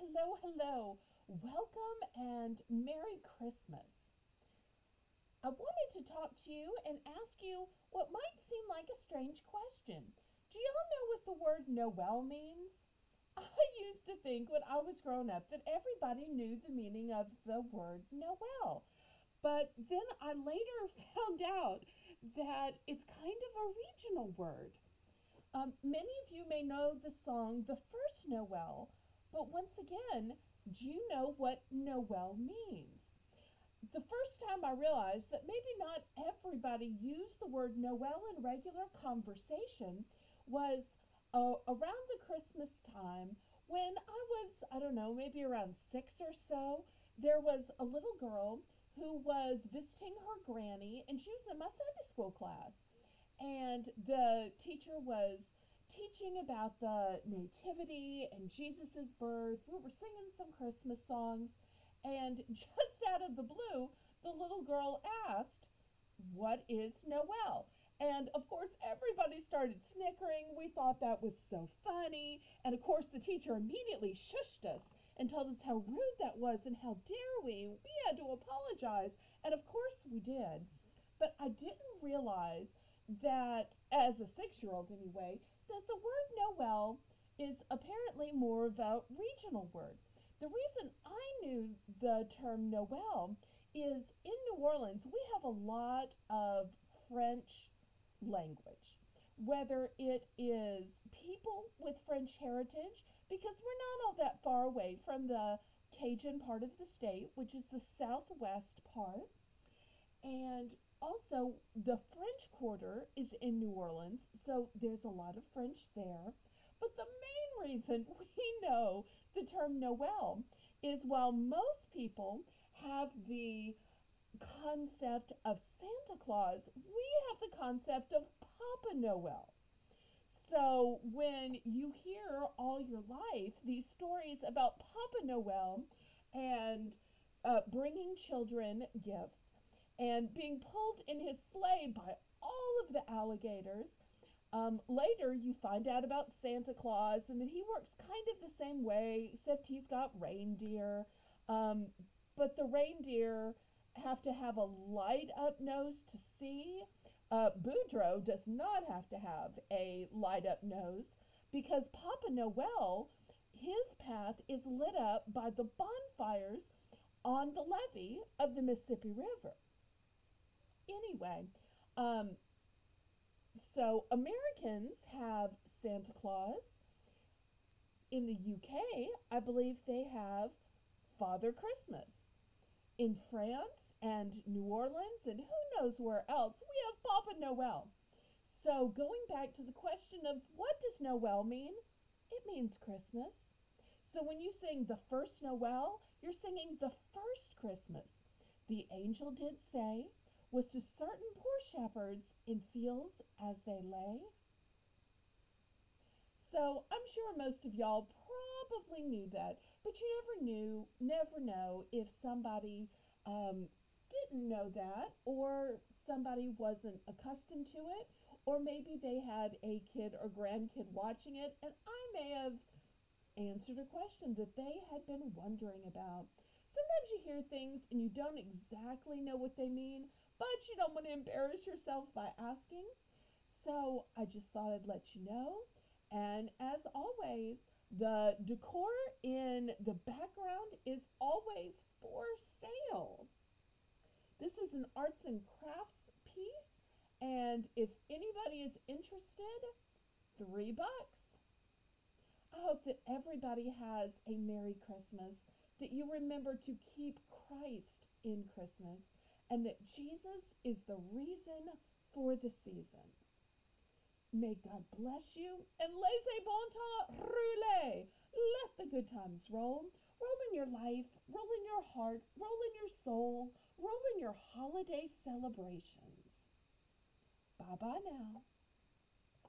hello, hello. Welcome and Merry Christmas. I wanted to talk to you and ask you what might seem like a strange question. Do y'all know what the word Noel means? I used to think when I was growing up that everybody knew the meaning of the word Noel. But then I later found out that it's kind of a regional word. Many of you may know the song The First Noel, but once again, do you know what Noel means? The first time I realized that maybe not everybody used the word Noel in regular conversation was around the Christmas time when I don't know, maybe around 6 or so. There was a little girl who was visiting her granny, and she was in my Sunday school class. And the teacher was teaching about the nativity and Jesus's birth. We were singing some Christmas songs, and just out of the blue, the little girl asked, "What is Noel?" And of course, everybody started snickering. We thought that was so funny. And of course, the teacher immediately shushed us and told us how rude that was and how dare we. We had to apologize. And of course, we did. But I didn't realize that, as a 6-year-old anyway, that the word Noel is apparently more of a regional word. The reason I knew the term Noel is in New Orleans, we have a lot of French language, whether it is people with French heritage, because we're not all that far away from the Cajun part of the state, which is the southwest part, and also the French Quarter is in New Orleans, so there's a lot of French there. But the main reason we know the term Noel is while most people have the concept of Santa Claus, we have the concept of Papa Noel. So when you hear all your life these stories about Papa Noel and bringing children gifts and being pulled in his sleigh by all of the alligators, later you find out about Santa Claus and that he works kind of the same way, except he's got reindeer. But the reindeer have to have a light up nose to see. Boudreaux does not have to have a light up nose because Papa Noel, his path is lit up by the bonfires on the levee of the Mississippi River. Anyway, so Americans have Santa Claus. In the UK, I believe they have Father Christmas. In France and New Orleans and who knows where else, we have Papa Noel. So going back to the question of what does Noel mean? It means Christmas. So when you sing the first Noel, you're singing the first Christmas. The angel did say was to certain poor shepherds in fields as they lay. So I'm sure most of y'all probably knew that, but you never know if somebody didn't know that, or somebody wasn't accustomed to it, or maybe they had a kid or grandkid watching it, and I may have answered a question that they had been wondering about. Sometimes you hear things and you don't exactly know what they mean, but you don't want to embarrass yourself by asking. So I just thought I'd let you know. And as always, the decor in the background is always for sale. This is an arts and crafts piece, and if anybody is interested, $3. I hope that everybody has a Merry Christmas, that you remember to keep Christ in Christmas, and that Jesus is the reason for the season. May God bless you, and laissez bon temps rouler. Let the good times roll. Roll in your life, roll in your heart, roll in your soul, roll in your holiday celebrations. Bye-bye now.